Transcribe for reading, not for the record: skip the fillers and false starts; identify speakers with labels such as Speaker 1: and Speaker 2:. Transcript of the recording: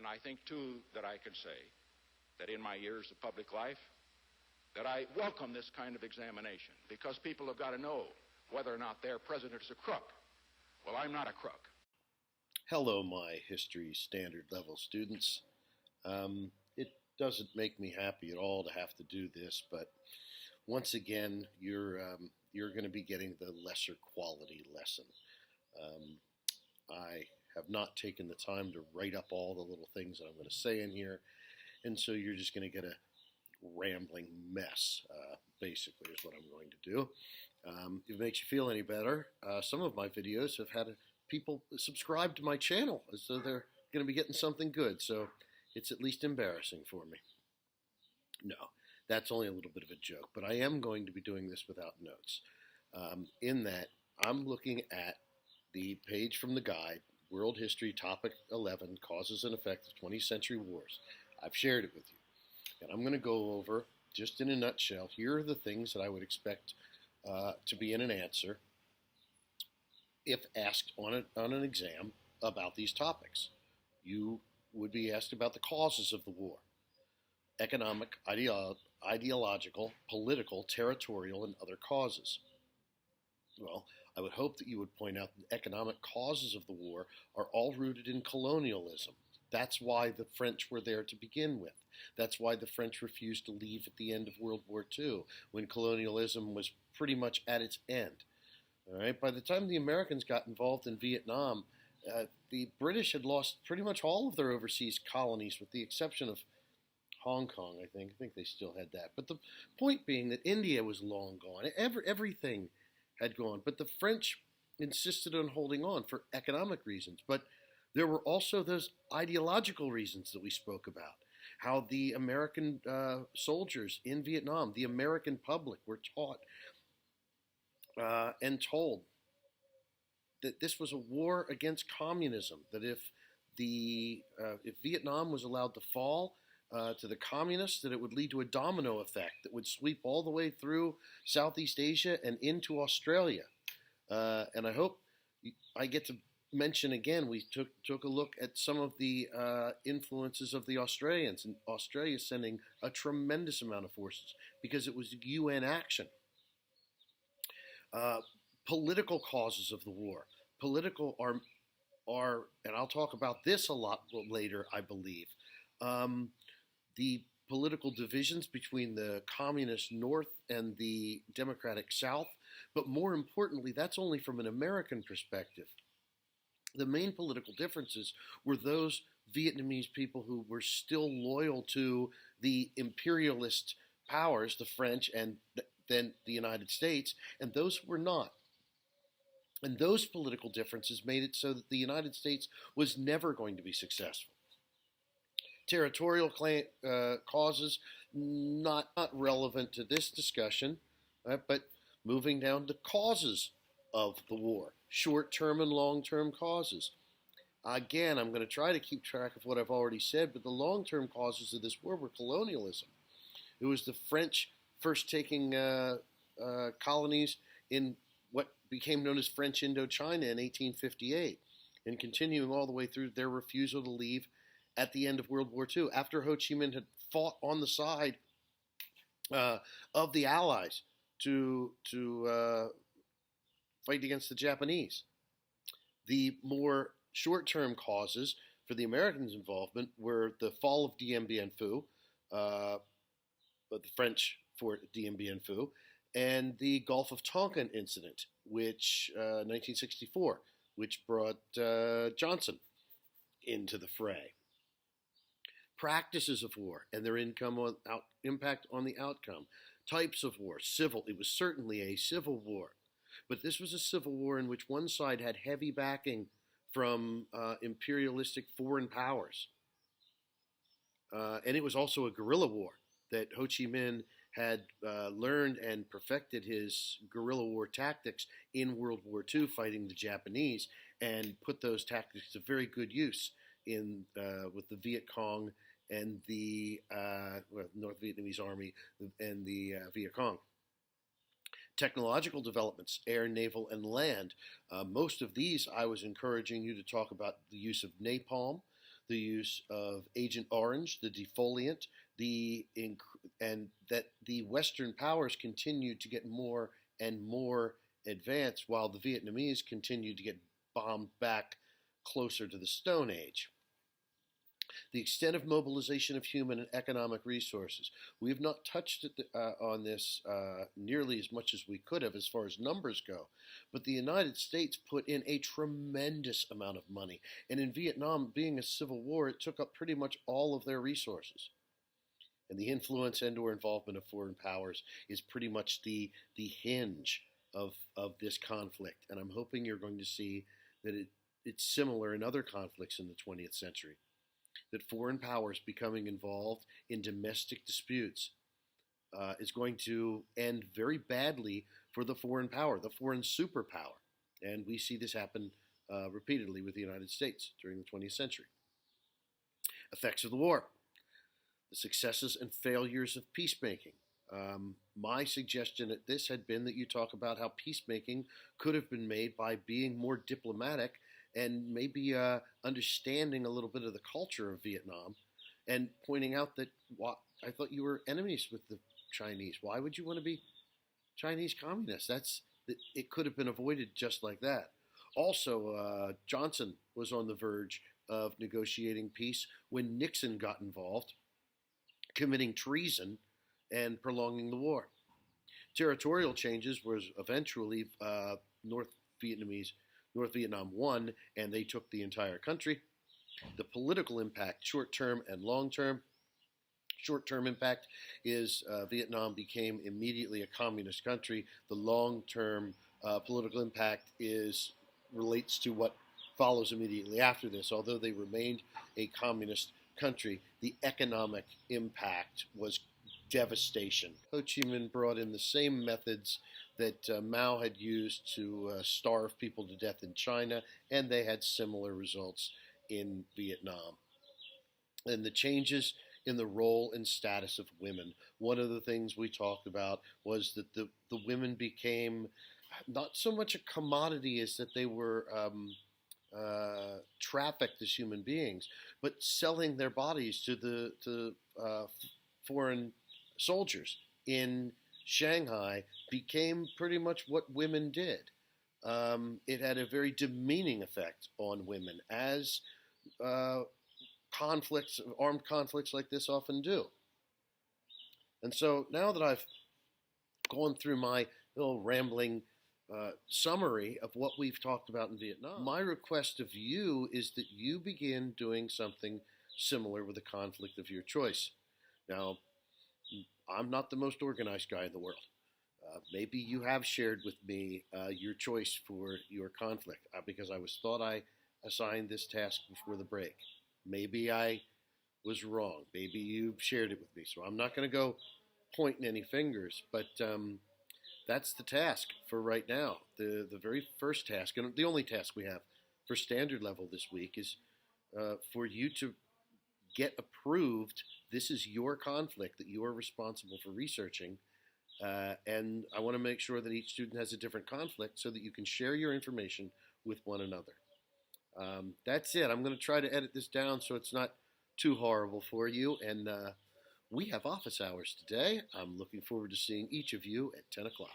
Speaker 1: And I think, too, that I can say that in my years of public life, that I welcome this kind of examination, because people have got to know whether or not their president is a crook. Well, I'm not a crook.
Speaker 2: Hello, my history standard level students. It doesn't make me happy at all to have to do this, but once again, you're going to be getting the lesser quality lesson. I have not taken the time to write up all the little things that I'm going to say in here, and so you're just going to get a rambling mess, basically, is what I'm going to do. If it makes you feel any better, some of my videos have had people subscribe to my channel as though they're going to be getting something good, so it's at least embarrassing for me. No, that's only a little bit of a joke, but I am going to be doing this without notes. In that, I'm looking at the page from the guide, World History Topic 11, Causes and Effects of 20th Century Wars. I've shared it with you. And I'm going to go over, just in a nutshell, here are the things that I would expect to be in an answer if asked on an exam about these topics. You would be asked about the causes of the war: economic, ideological, political, territorial, and other causes. Well, I would hope that you would point out the economic causes of the war are all rooted in colonialism. That's why the French were there to begin with. That's why the French refused to leave at the end of World War II, when colonialism was pretty much at its end. All right? By the time the Americans got involved in Vietnam, the British had lost pretty much all of their overseas colonies, with the exception of Hong Kong, I think. I think they still had that. But the point being that India was long gone. Everything had gone. But the French insisted on holding on for economic reasons. But there were also those ideological reasons that we spoke about. How the American soldiers in Vietnam, the American public, were taught and told that this was a war against communism. That if Vietnam was allowed to fall to the communists, that it would lead to a domino effect that would sweep all the way through Southeast Asia and into Australia. And I hope I get to mention again, we took a look at some of the influences of the Australians, and Australia sending a tremendous amount of forces because it was UN action. Political causes of the war. Political are, and I'll talk about this a lot later, I believe. The political divisions between the communist North and the democratic South, but more importantly, that's only from an American perspective. The main political differences were those Vietnamese people who were still loyal to the imperialist powers, the French and then the United States, and those who were not. And those political differences made it so that the United States was never going to be successful. Territorial causes, not relevant to this discussion, but moving down to causes of the war, short-term and long-term causes. Again, I'm going to try to keep track of what I've already said, but the long-term causes of this war were colonialism. It was the French first taking colonies in what became known as French Indochina in 1858, and continuing all the way through their refusal to leave at the end of World War II, after Ho Chi Minh had fought on the side of the Allies to fight against the Japanese. The more short-term causes for the Americans' involvement were the fall of Dien Bien Phu, the French Fort Dien Bien Phu, and the Gulf of Tonkin incident, which 1964, which brought Johnson into the fray. Practices of war and their impact on the outcome. Types of war. Civil. It was certainly a civil war. But this was a civil war in which one side had heavy backing from imperialistic foreign powers. And it was also a guerrilla war that Ho Chi Minh had learned and perfected his guerrilla war tactics in World War II, fighting the Japanese, and put those tactics to very good use in with the Viet Cong and the North Vietnamese Army and the Viet Cong. Technological developments, air, naval, and land. Most of these, I was encouraging you to talk about the use of napalm, the use of Agent Orange, the defoliant, and that the Western powers continued to get more and more advanced while the Vietnamese continued to get bombed back closer to the Stone Age. The extent of mobilization of human and economic resources. We have not touched on this nearly as much as we could have as far as numbers go, but the United States put in a tremendous amount of money. And in Vietnam, being a civil war, it took up pretty much all of their resources. And the influence and or involvement of foreign powers is pretty much the hinge of this conflict. And I'm hoping you're going to see that it's similar in other conflicts in the 20th century. That foreign powers becoming involved in domestic disputes is going to end very badly for the foreign power, the foreign superpower. And we see this happen repeatedly with the United States during the 20th century. Effects of the war. The successes and failures of peacemaking. My suggestion at this had been that you talk about how peacemaking could have been made by being more diplomatic and maybe understanding a little bit of the culture of Vietnam and pointing out that I thought you were enemies with the Chinese. Why would you want to be Chinese communists? It could have been avoided just like that. Also, Johnson was on the verge of negotiating peace when Nixon got involved, committing treason and prolonging the war. Territorial changes was eventually North Vietnam won, and they took the entire country. The political impact, short-term and long-term. Short-term impact is Vietnam became immediately a communist country. The long-term political impact relates to what follows immediately after this. Although they remained a communist country, the economic impact was devastation. Ho Chi Minh brought in the same methods that Mao had used to starve people to death in China, and they had similar results in Vietnam. And the changes in the role and status of women. One of the things we talked about was that the women became not so much a commodity as that they were trafficked as human beings, but selling their bodies to foreign soldiers in Shanghai became pretty much what women did. It had a very demeaning effect on women, as armed conflicts like this often do. And so now that I've gone through my little rambling summary of what we've talked about in Vietnam, my request of you is that you begin doing something similar with a conflict of your choice. Now, I'm not the most organized guy in the world. Maybe you have shared with me your choice for your conflict because I thought I assigned this task before the break. Maybe I was wrong. Maybe you shared it with me. So I'm not going to go pointing any fingers, but that's the task for right now. The very first task, and the only task we have for standard level this week, is for you to get approved. This is your conflict that you are responsible for researching. And I want to make sure that each student has a different conflict so that you can share your information with one another. That's it. I'm going to try to edit this down so it's not too horrible for you. And we have office hours today. I'm looking forward to seeing each of you at 10 o'clock.